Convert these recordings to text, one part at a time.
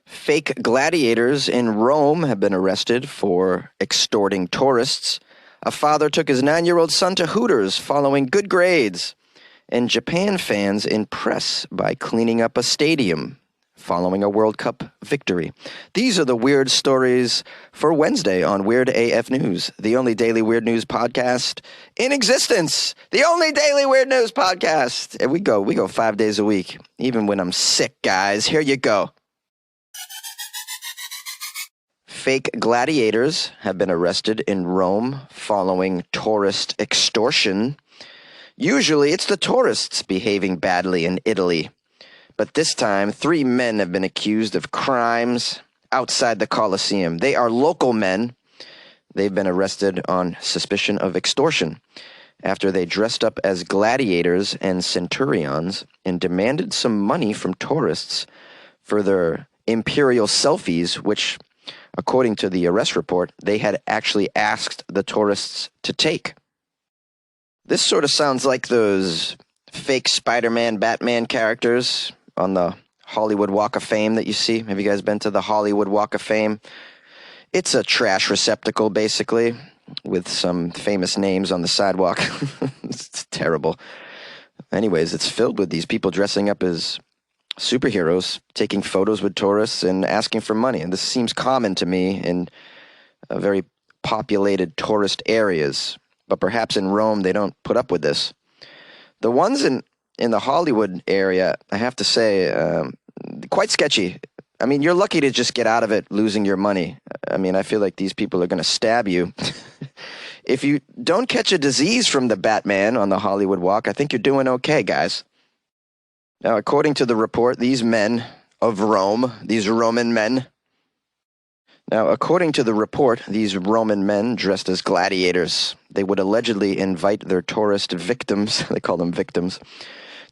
Fake gladiators in Rome have been arrested for extorting tourists. A father took his 9-year-old son to Hooters following good grades. And Japan fans impress by cleaning up a stadium following a World Cup victory. These are the weird stories for Wednesday on Weird AF News, the only daily weird news podcast in existence. The only daily weird news podcast. And we go 5 days a week, even when I'm sick, guys. Here you go. Fake gladiators have been arrested in Rome following tourist extortion. Usually it's the tourists behaving badly in Italy. But this time, 3 men have been accused of crimes outside the Colosseum. They are local men. They've been arrested on suspicion of extortion after they dressed up as gladiators and centurions and demanded some money from tourists for their imperial selfies, which, according to the arrest report, they had actually asked the tourists to take. This sort of sounds like those fake Spider-Man, Batman characters on the Hollywood Walk of Fame that you see. Have you guys been to the Hollywood Walk of Fame? It's a trash receptacle, basically, with some famous names on the sidewalk. It's terrible. Anyways, it's filled with these people dressing up as superheroes, taking photos with tourists and asking for money. And this seems common to me in very populated tourist areas. But perhaps in Rome, they don't put up with this. The ones in the Hollywood area, I have to say, quite sketchy. I mean, you're lucky to just get out of it losing your money. I mean, I feel like these people are going to stab you. If you don't catch a disease from the Batman on the Hollywood Walk, I think you're doing okay, guys. Now, according to the report, these men of Rome, these Roman men, these Roman men dressed as gladiators, they would allegedly invite their tourist victims, they call them victims,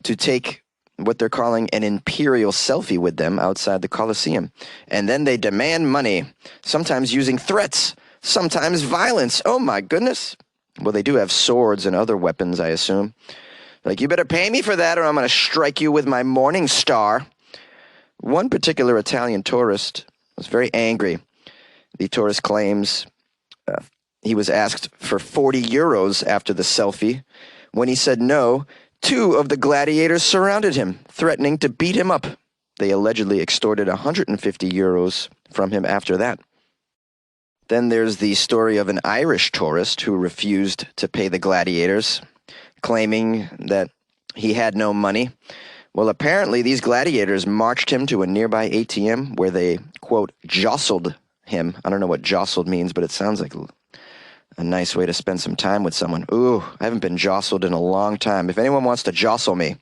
to take what they're calling an imperial selfie with them outside the Colosseum. And then they demand money, sometimes using threats, sometimes violence. Oh my goodness. Well, they do have swords and other weapons, I assume. Like, you better pay me for that or I'm going to strike you with my morning star. One particular Italian tourist was very angry. The tourist claims he was asked for 40 euros after the selfie. When he said no, 2 of the gladiators surrounded him, threatening to beat him up. They allegedly extorted 150 euros from him after that. Then there's the story of an Irish tourist who refused to pay the gladiators, claiming that he had no money. Well, apparently these gladiators marched him to a nearby ATM where they, quote, jostled him. I don't know what jostled means, but it sounds like a nice way to spend some time with someone. Ooh, I haven't been jostled in a long time. If anyone wants to jostle me.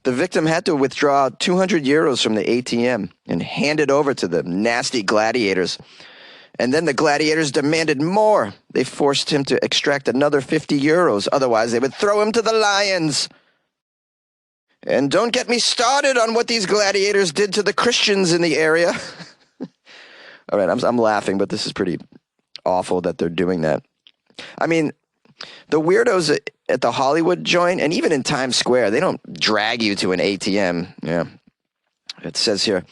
The victim had to withdraw 200 euros from the ATM and hand it over to the nasty gladiators. And then the gladiators demanded more. They forced him to extract another 50 euros. Otherwise, they would throw him to the lions. And don't get me started on what these gladiators did to the Christians in the area. All right, I'm laughing, but this is pretty awful that they're doing that. I mean, the weirdos at the Hollywood joint, and even in Times Square, they don't drag you to an ATM. Yeah, it says here,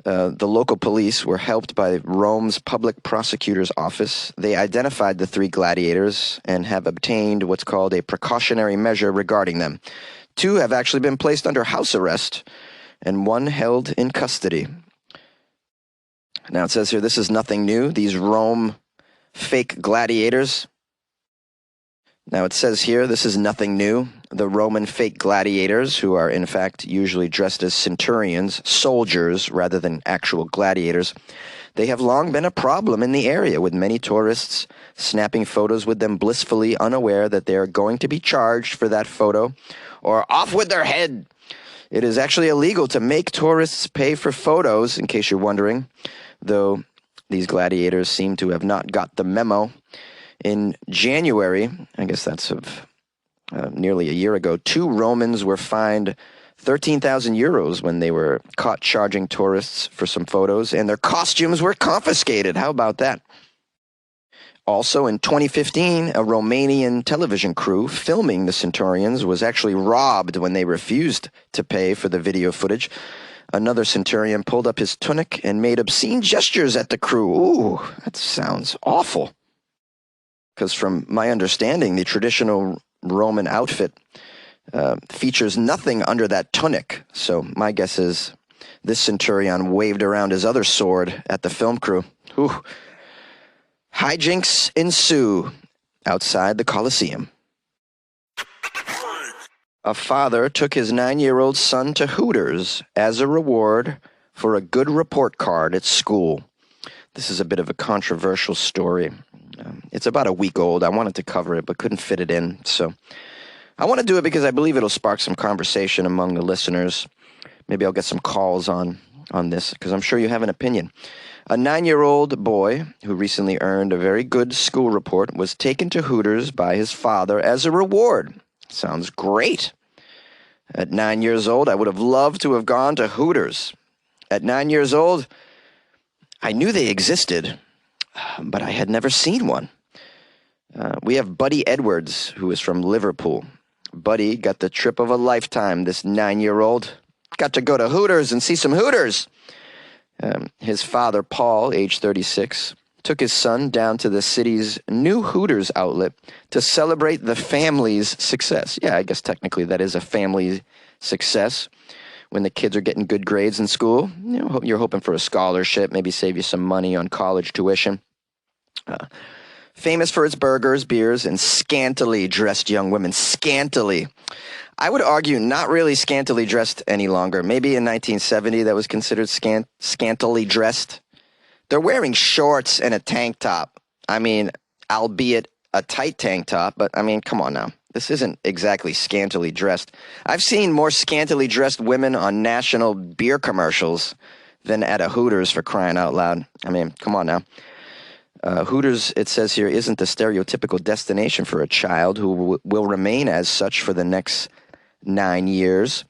the local police were helped by Rome's public prosecutor's office. They identified the 3 gladiators and have obtained what's called a precautionary measure regarding them. 2 have actually been placed under house arrest, and 1 held in custody. Now it says here, this is nothing new. These Rome fake gladiators. Now it says here, this is nothing new. The Roman fake gladiators, who are in fact usually dressed as centurions, soldiers rather than actual gladiators, they have long been a problem in the area, with many tourists snapping photos with them blissfully unaware that they are going to be charged for that photo, or off with their head. It is actually illegal to make tourists pay for photos, in case you're wondering, though these gladiators seem to have not got the memo. In January, I guess that's of nearly a year ago, 2 Romans were fined 13,000 euros when they were caught charging tourists for some photos, and their costumes were confiscated. How about that? Also, in 2015, a Romanian television crew filming the Centurions was actually robbed when they refused to pay for the video footage. Another centurion pulled up his tunic and made obscene gestures at the crew. Ooh, that sounds awful. Because from my understanding, the traditional Roman outfit features nothing under that tunic. So my guess is this centurion waved around his other sword at the film crew. Ooh. Hijinks ensue outside the Colosseum. A father took his 9-year-old son to Hooters as a reward for a good report card at school. This is a bit of a controversial story. It's about a week old. I wanted to cover it, but couldn't fit it in. So I want to do it because I believe it'll spark some conversation among the listeners. Maybe I'll get some calls on this because I'm sure you have an opinion. A 9-year-old boy who recently earned a very good school report was taken to Hooters by his father as a reward. Sounds great. At 9 years old, I would have loved to have gone to Hooters. At 9 years old, I knew they existed, but I had never seen one. We have Buddy Edwards, who is from Liverpool. Buddy got the trip of a lifetime, this 9-year-old. Got to go to Hooters and see some Hooters. His father, Paul, age 36, took his son down to the city's new Hooters outlet to celebrate the family's success. Yeah, I guess technically that is a family success. When the kids are getting good grades in school, you're hoping for a scholarship, maybe save you some money on college tuition. Famous for its burgers, beers, and scantily dressed young women. Scantily. I would argue not really scantily dressed any longer. Maybe in 1970 that was considered scantily dressed. They're wearing shorts and a tank top. I mean, albeit a tight tank top, but I mean, come on now. This isn't exactly scantily dressed. I've seen more scantily dressed women on national beer commercials than at a Hooters, for crying out loud. I mean, come on now. Hooters, it says here, isn't the stereotypical destination for a child who will remain as such for the next 9 years.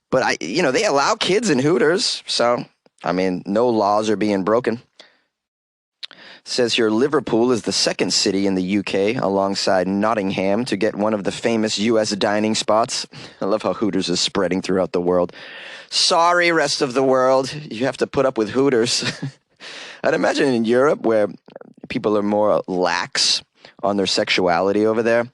But they allow kids in Hooters, so I mean, no laws are being broken. Says here, Liverpool is the second city in the UK alongside Nottingham to get one of the famous US dining spots. I love how Hooters is spreading throughout the world. Sorry, rest of the world, you have to put up with Hooters. I'd imagine in Europe, where people are more lax on their sexuality over there,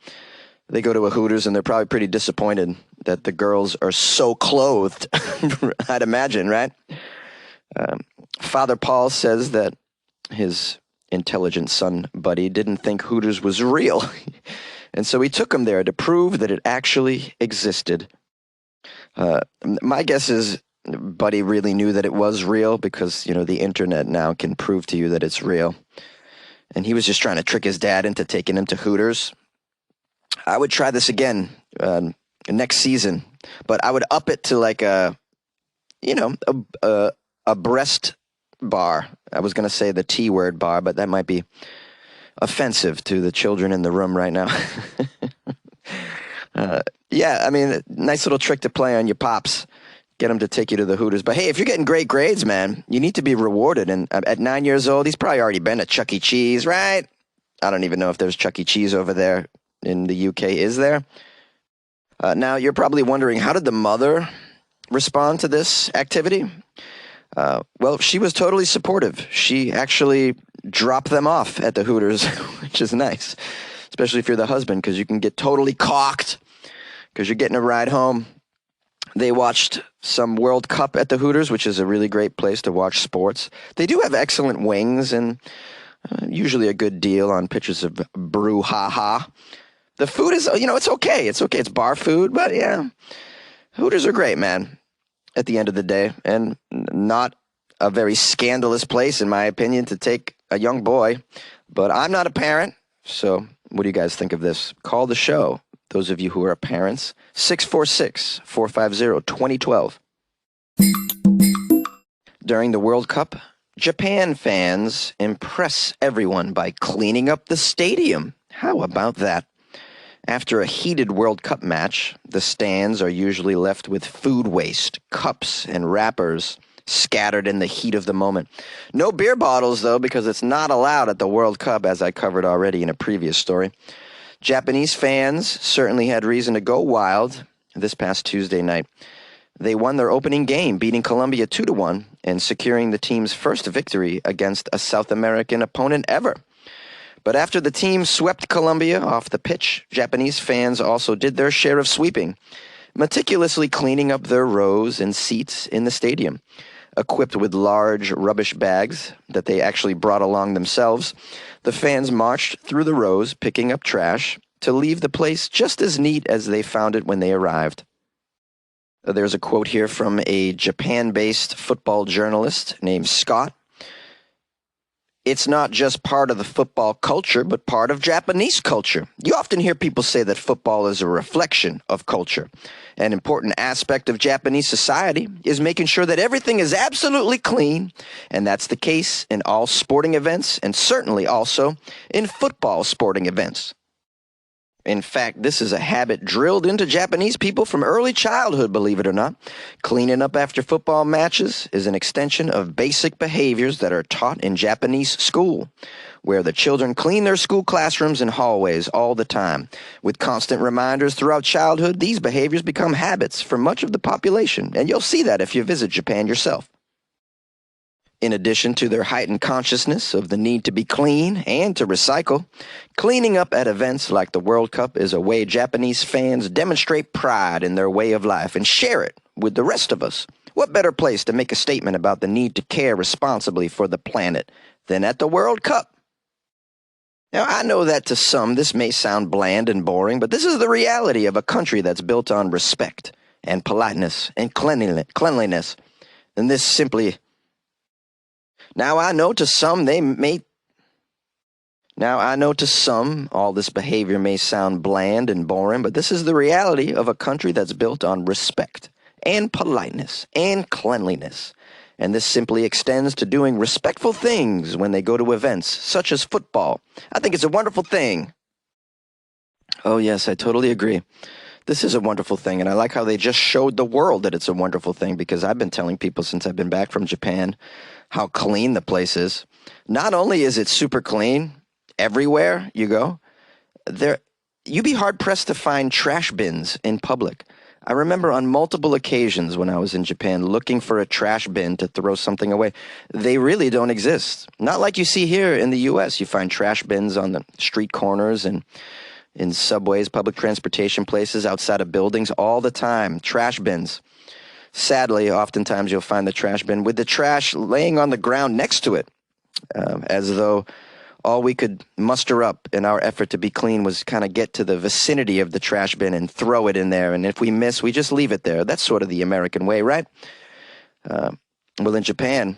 they go to a Hooters and they're probably pretty disappointed that the girls are so clothed. I'd imagine, right? Father Paul says that his intelligent son, Buddy, didn't think Hooters was real. And so he took him there to prove that it actually existed. My guess is Buddy really knew that it was real because, the internet now can prove to you that it's real. And he was just trying to trick his dad into taking him to Hooters. I would try this again next season, but I would up it to like a breast bar. I was going to say the T word bar, but that might be offensive to the children in the room right now. Yeah, I mean, nice little trick to play on your pops. Get them to take you to the Hooters. But hey, if you're getting great grades, man, you need to be rewarded. And at 9 years old, he's probably already been at Chuck E. Cheese, right? I don't even know if there's Chuck E. Cheese over there in the UK. Is there? Now, you're probably wondering, how did the mother respond to this activity? Well, she was totally supportive. She actually dropped them off at the Hooters, which is nice, especially if you're the husband, because you can get totally cocked because you're getting a ride home. They watched some World Cup at the Hooters, which is a really great place to watch sports. They do have excellent wings and usually a good deal on pitchers of brouhaha. The food is, it's okay. It's okay. It's bar food, but yeah, Hooters are great, man, at the end of the day. And not a very scandalous place, in my opinion, to take a young boy. But I'm not a parent, so what do you guys think of this? Call the show. Those of you who are parents, 646-450-2012. During the World Cup, Japan fans impress everyone by cleaning up the stadium. How about that? After a heated World Cup match, the stands are usually left with food waste, cups, and wrappers scattered in the heat of the moment. No beer bottles, though, because it's not allowed at the World Cup, as I covered already in a previous story. Japanese fans certainly had reason to go wild this past Tuesday night. They won their opening game, beating Colombia 2-1 and securing the team's first victory against a South American opponent ever. But after the team swept Colombia off the pitch, Japanese fans also did their share of sweeping, meticulously cleaning up their rows and seats in the stadium. Equipped with large rubbish bags that they actually brought along themselves, the fans marched through the rows, picking up trash, to leave the place just as neat as they found it when they arrived. There's a quote here from a Japan-based football journalist named Scott. "It's not just part of the football culture, but part of Japanese culture. You often hear people say that football is a reflection of culture. An important aspect of Japanese society is making sure that everything is absolutely clean, and that's the case in all sporting events and certainly also in football sporting events. In fact, this is a habit drilled into Japanese people from early childhood, believe it or not. Cleaning up after football matches is an extension of basic behaviors that are taught in Japanese school, where the children clean their school classrooms and hallways all the time. With constant reminders throughout childhood, these behaviors become habits for much of the population, and you'll see that if you visit Japan yourself. In addition to their heightened consciousness of the need to be clean and to recycle, cleaning up at events like the World Cup is a way Japanese fans demonstrate pride in their way of life and share it with the rest of us. What better place to make a statement about the need to care responsibly for the planet than at the World Cup? Now, I know that to some this may sound bland and boring, but this is the reality of a country that's built on respect and politeness and cleanliness. And this simply... Now I know to some all this behavior may sound bland and boring, but this is the reality of a country that's built on respect and politeness and cleanliness. And this simply extends to doing respectful things when they go to events such as football. I think it's a wonderful thing. Oh yes, I totally agree. This is a wonderful thing, and I like how they just showed the world that it's a wonderful thing, because I've been telling people since I've been back from Japan how clean the place is. Not only is it super clean everywhere you go, you'd be hard-pressed to find trash bins in public. I remember on multiple occasions when I was in Japan looking for a trash bin to throw something away. They really don't exist. Not like you see here in the U.S. You find trash bins on the street corners and in subways, public transportation places, outside of buildings all the time. Trash bins. Sadly, oftentimes you'll find the trash bin with the trash laying on the ground next to it, as though all we could muster up in our effort to be clean was kind of get to the vicinity of the trash bin and throw it in there. And if we miss, we just leave it there. That's sort of the American way, right? Well, in Japan,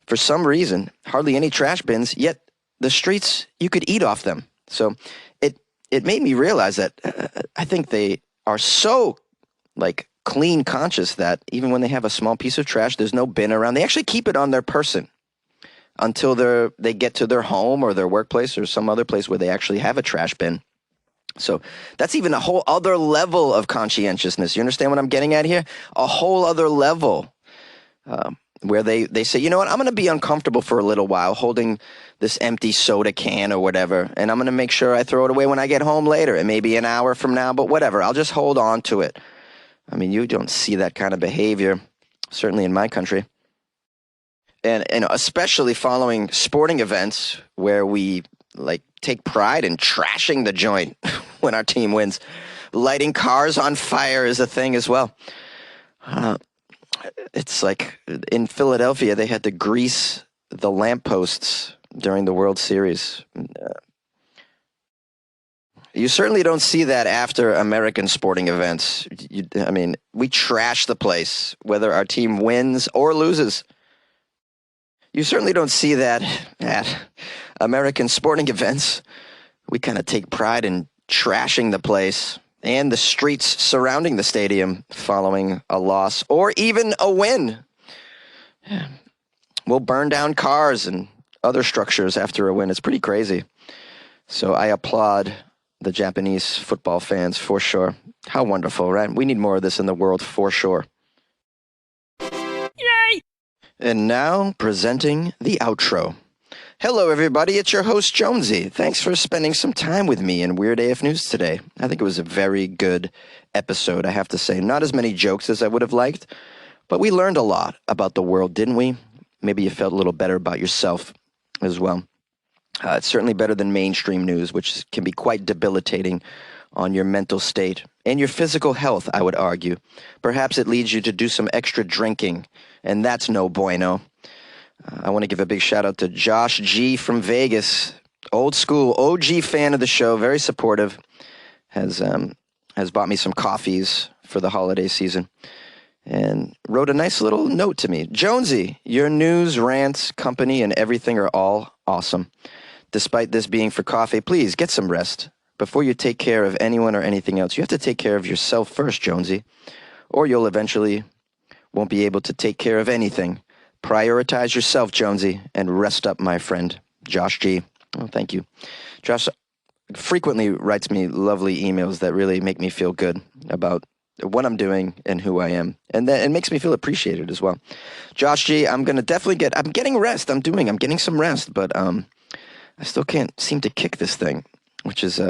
for some reason, hardly any trash bins, yet the streets, you could eat off them. So it made me realize that I think they are so, clean conscious that even when they have a small piece of trash, there's no bin around. They actually keep it on their person until they get to their home or their workplace or some other place where they actually have a trash bin. So that's even a whole other level of conscientiousness. You understand what I'm getting at here? A whole other level where they say, you know what, I'm going to be uncomfortable for a little while holding this empty soda can or whatever, and I'm going to make sure I throw it away when I get home later. It may be an hour from now, but whatever. I'll just hold on to it. I mean, you don't see that kind of behavior, certainly in my country. And especially following sporting events where we take pride in trashing the joint when our team wins. Lighting cars on fire is a thing as well. It's like in Philadelphia, they had to grease the lampposts during the World Series. You certainly don't see that after American sporting events. We trash the place, whether our team wins or loses. You certainly don't see that at American sporting events. We kind of take pride in trashing the place and the streets surrounding the stadium following a loss or even a win. We'll burn down cars and other structures after a win. It's pretty crazy. So I applaud the Japanese football fans for sure. How wonderful, right? We need more of this in the world for sure. Yay! And now presenting the outro. Hello, everybody. It's your host, Jonesy. Thanks for spending some time with me in Weird AF News today. I think it was a very good episode, I have to say. Not as many jokes as I would have liked, but we learned a lot about the world, didn't we? Maybe you felt a little better about yourself as well. It's certainly better than mainstream news, which can be quite debilitating on your mental state and your physical health, I would argue. Perhaps it leads you to do some extra drinking, and that's no bueno. I want to give a big shout out to Josh G from Vegas, old school OG fan of the show, very supportive. Has bought me some coffees for the holiday season, and wrote a nice little note to me. Jonesy, your news, rants, company, and everything are all awesome. Despite this being for coffee, please get some rest. Before you take care of anyone or anything else, you have to take care of yourself first, Jonesy, or you'll eventually won't be able to take care of anything. Prioritize yourself, Jonesy, and rest up, my friend. Josh G. Oh, thank you. Josh frequently writes me lovely emails that really make me feel good about what I'm doing and who I am. And that it makes me feel appreciated as well. Josh G, I'm going to definitely I'm getting rest. I'm getting some rest, but I still can't seem to kick this thing, which is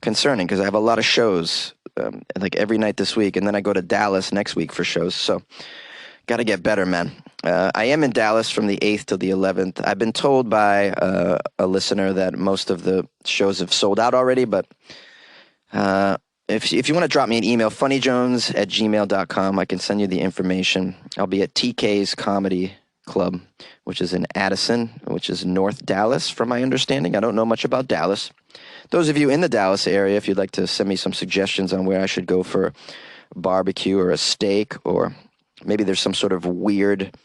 concerning because I have a lot of shows like every night this week, and then I go to Dallas next week for shows. So got to get better, man. I am in Dallas from the 8th to the 11th. I've been told by a listener that most of the shows have sold out already, but if you want to drop me an email, funnyjones@gmail.com, I can send you the information. I'll be at TK's Comedy Club, which is in Addison, which is North Dallas, from my understanding. I don't know much about Dallas. Those of you in the Dallas area, if you'd like to send me some suggestions on where I should go for a barbecue or a steak, or maybe there's some sort of weird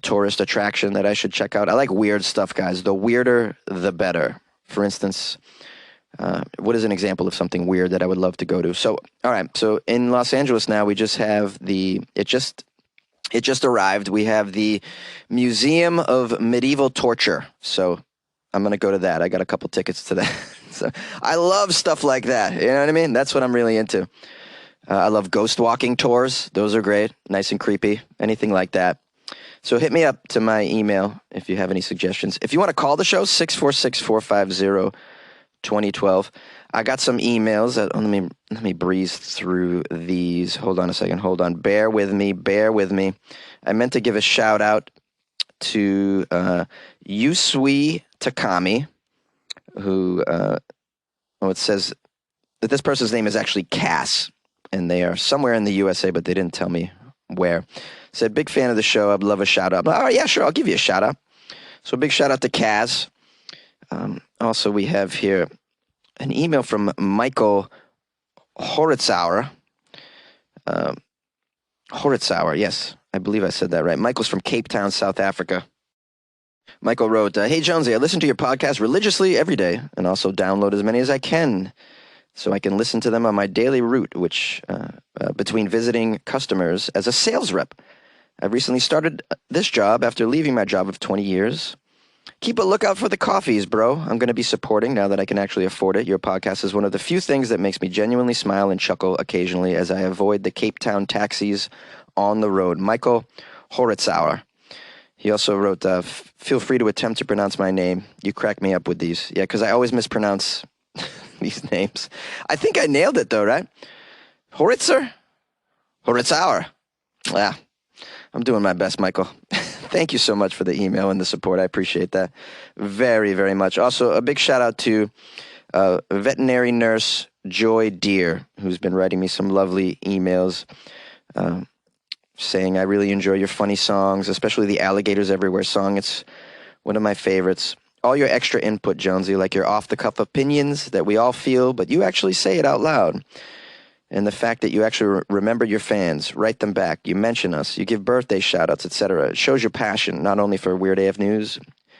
tourist attraction that I should check out. I like weird stuff, guys. The weirder, the better. For instance, what is an example of something weird that I would love to go to? So, all right. So in Los Angeles now, we just have it just arrived. We have the Museum of Medieval Torture. So I'm going to go to that. I got a couple tickets to that. So I love stuff like that. You know what I mean? That's what I'm really into. I love ghost walking tours. Those are great. Nice and creepy. Anything like that. So hit me up to my email if you have any suggestions. If you want to call the show, 646-450-2012. I got some emails. Let me breeze through these. Hold on a second. Hold on. Bear with me. I meant to give a shout out to Yusui Takami, who it says that this person's name is actually Cass, and they are somewhere in the USA, but they didn't tell me where. Said, big fan of the show. I'd love a shout out. Oh, yeah, sure. I'll give you a shout out. So big shout out to Cass. Also, we have here an email from Michael Horitzauer. Horitzauer, yes. I believe I said that right. Michael's from Cape Town, South Africa. Michael wrote, hey, Jonesy, I listen to your podcast religiously every day and also download as many as I can so I can listen to them on my daily route, which between visiting customers as a sales rep. I've recently started this job after leaving my job of 20 years. Keep a lookout for the coffees, bro. I'm going to be supporting now that I can actually afford it. Your podcast is one of the few things that makes me genuinely smile and chuckle occasionally as I avoid the Cape Town taxis on the road. Michael Horitzauer. He also wrote, feel free to attempt to pronounce my name. You crack me up with these. Yeah, because I always mispronounce these names. I think I nailed it, though, right? Horitzauer? Yeah, I'm doing my best, Michael. Thank you so much for the email and the support. I appreciate that very, very much. Also, a big shout out to veterinary nurse Joy Deer, who's been writing me some lovely emails saying, I really enjoy your funny songs, especially the Alligators Everywhere song. It's one of my favorites. All your extra input, Jonesy, like your off-the-cuff opinions that we all feel, but you actually say it out loud. And the fact that you actually remember your fans, write them back, you mention us, you give birthday shout-outs, etc. It shows your passion, not only for Weird AF News,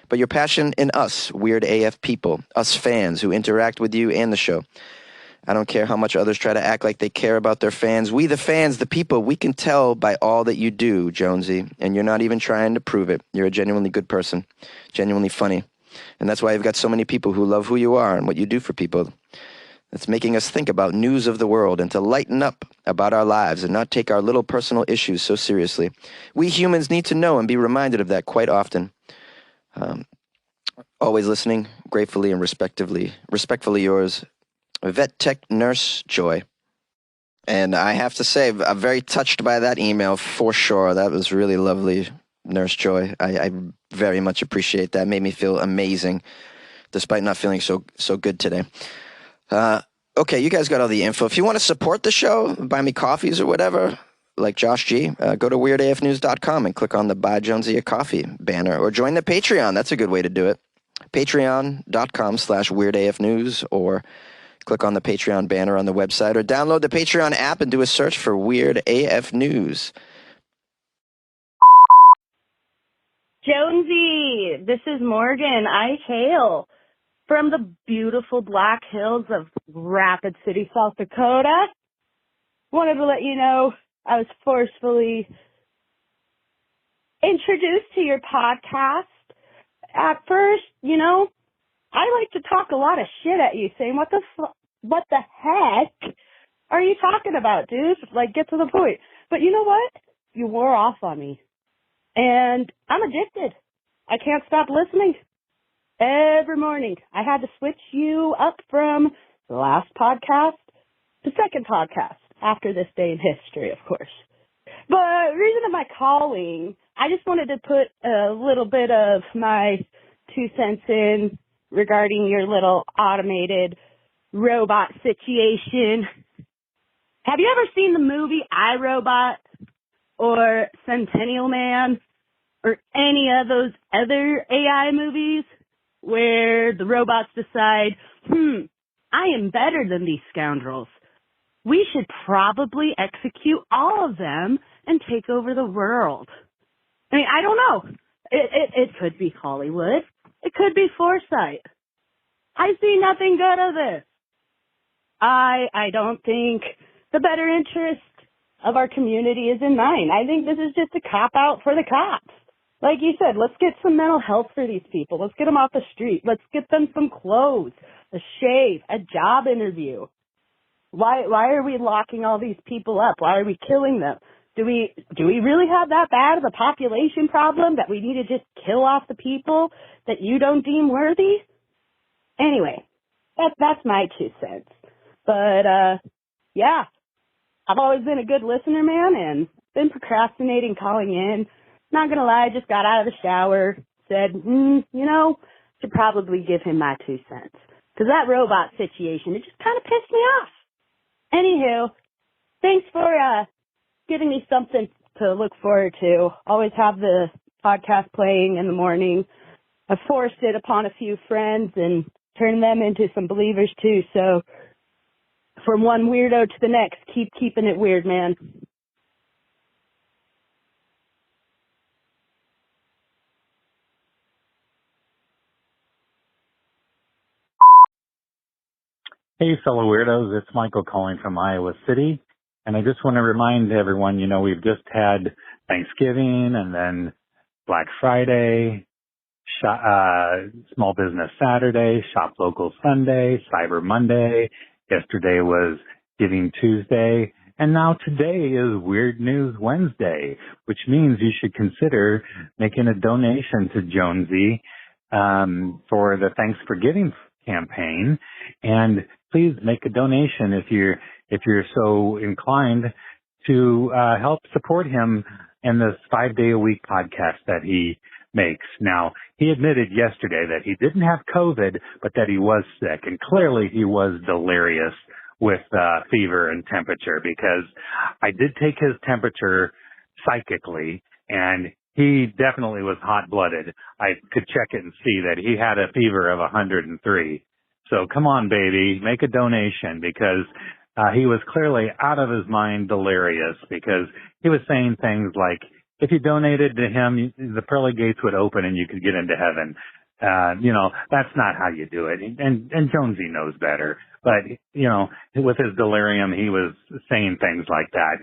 but your passion in us, Weird AF people, us fans who interact with you and the show. I don't care how much others try to act like they care about their fans. We, the fans, the people, we can tell by all that you do, Jonesy, and you're not even trying to prove it. You're a genuinely good person, genuinely funny. And that's why you've got so many people who love who you are and what you do for people. That's making us think about news of the world and to lighten up about our lives and not take our little personal issues so seriously. We humans need to know and be reminded of that quite often. Always listening, gratefully and respectfully yours, Vet Tech Nurse Joy. And I have to say, I'm very touched by that email for sure. That was really lovely, Nurse Joy. I very much appreciate that. Made me feel amazing, despite not feeling so good today. Okay, you guys got all the info. If you want to support the show, buy me coffees or whatever, like Josh G, go to weirdafnews.com and click on the Buy Jonesy a Coffee banner, or join the Patreon. That's a good way to do it. Patreon.com/weirdafnews, or click on the Patreon banner on the website, or download the Patreon app and do a search for Weird AF News. Jonesy, this is Morgan. I hail from the beautiful Black Hills of Rapid City, South Dakota. Wanted to let you know I was forcefully introduced to your podcast. At first, I like to talk a lot of shit at you, saying, what the heck are you talking about, dude? Like, get to the point. But you know what? You wore off on me. And I'm addicted. I can't stop listening. Every morning, I had to switch you up from the last podcast to second podcast after this day in history, of course. But reason of my calling, I just wanted to put a little bit of my 2 cents in regarding your little automated robot situation. Have you ever seen the movie iRobot or Centennial Man or any of those other AI movies where the robots decide, I am better than these scoundrels. We should probably execute all of them and take over the world. I mean, I don't know. It could be Hollywood. It could be foresight. I see nothing good of this. I don't think the better interest of our community is in mind. I think this is just a cop-out for the cops. Like you said, let's get some mental health for these people. Let's get them off the street. Let's get them some clothes, a shave, a job interview. Why are we locking all these people up? Why are we killing them? Do we really have that bad of a population problem that we need to just kill off the people that you don't deem worthy? Anyway, that's my 2 cents. But, yeah, I've always been a good listener, man, and been procrastinating calling in. Not gonna lie, just got out of the shower, said, should probably give him my 2 cents. Because that robot situation, it just kind of pissed me off. Anywho, thanks for giving me something to look forward to. Always have the podcast playing in the morning. I've forced it upon a few friends and turned them into some believers too. So from one weirdo to the next, keep keeping it weird, man. Hey, fellow weirdos, it's Michael calling from Iowa City. And I just want to remind everyone, we've just had Thanksgiving and then Black Friday, Small Business Saturday, Shop Local Sunday, Cyber Monday. Yesterday was Giving Tuesday. And now today is Weird News Wednesday, which means you should consider making a donation to Jonesy for the Thanks for Giving campaign. And please make a donation if you're so inclined to help support him in this 5-day-a-week podcast that he makes. Now, he admitted yesterday that he didn't have COVID, but that he was sick, and clearly he was delirious with fever and temperature, because I did take his temperature psychically, and he definitely was hot-blooded. I could check it and see that he had a fever of 103. So come on, baby, make a donation, because he was clearly out of his mind delirious, because he was saying things like, if you donated to him, the pearly gates would open and you could get into heaven. That's not how you do it. And Jonesy knows better. But, with his delirium, he was saying things like that.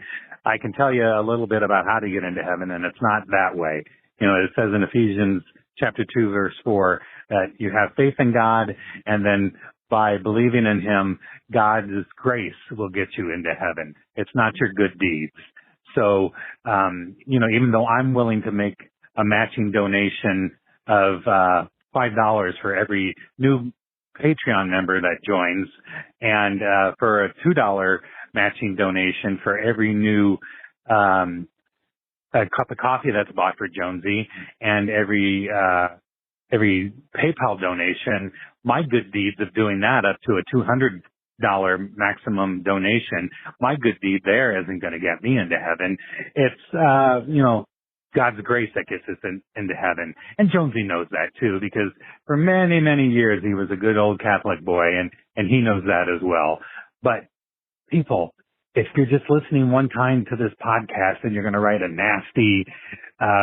I can tell you a little bit about how to get into heaven, and it's not that way. It says in Ephesians chapter 2, verse 4, that you have faith in God, and then by believing in him, God's grace will get you into heaven. It's not your good deeds. So, even though I'm willing to make a matching donation of $5 for every new Patreon member that joins, and for a $2 matching donation for every new a cup of coffee that's bought for Jonesy, and every PayPal donation. My good deeds of doing that up to a $200 maximum donation, my good deed there isn't going to get me into heaven. It's God's grace that gets us into heaven. And Jonesy knows that too, because for many, many years he was a good old Catholic boy, and he knows that as well. But people, if you're just listening one time to this podcast and you're going to write a nasty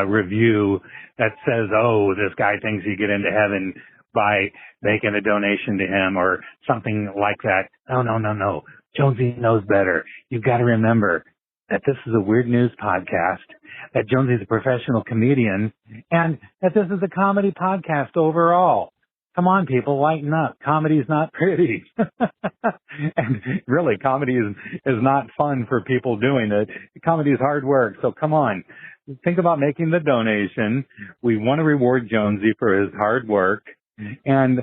review that says, oh, this guy thinks you get into heaven by making a donation to him or something like that. No. Jonesy knows better. You've got to remember that this is a Weird News podcast, that Jonesy's a professional comedian, and that this is a comedy podcast overall. Come on, people, lighten up. Comedy's not pretty. And really, comedy is not fun for people doing it. Comedy is hard work, so come on. Think about making the donation. We want to reward Jonesy for his hard work. And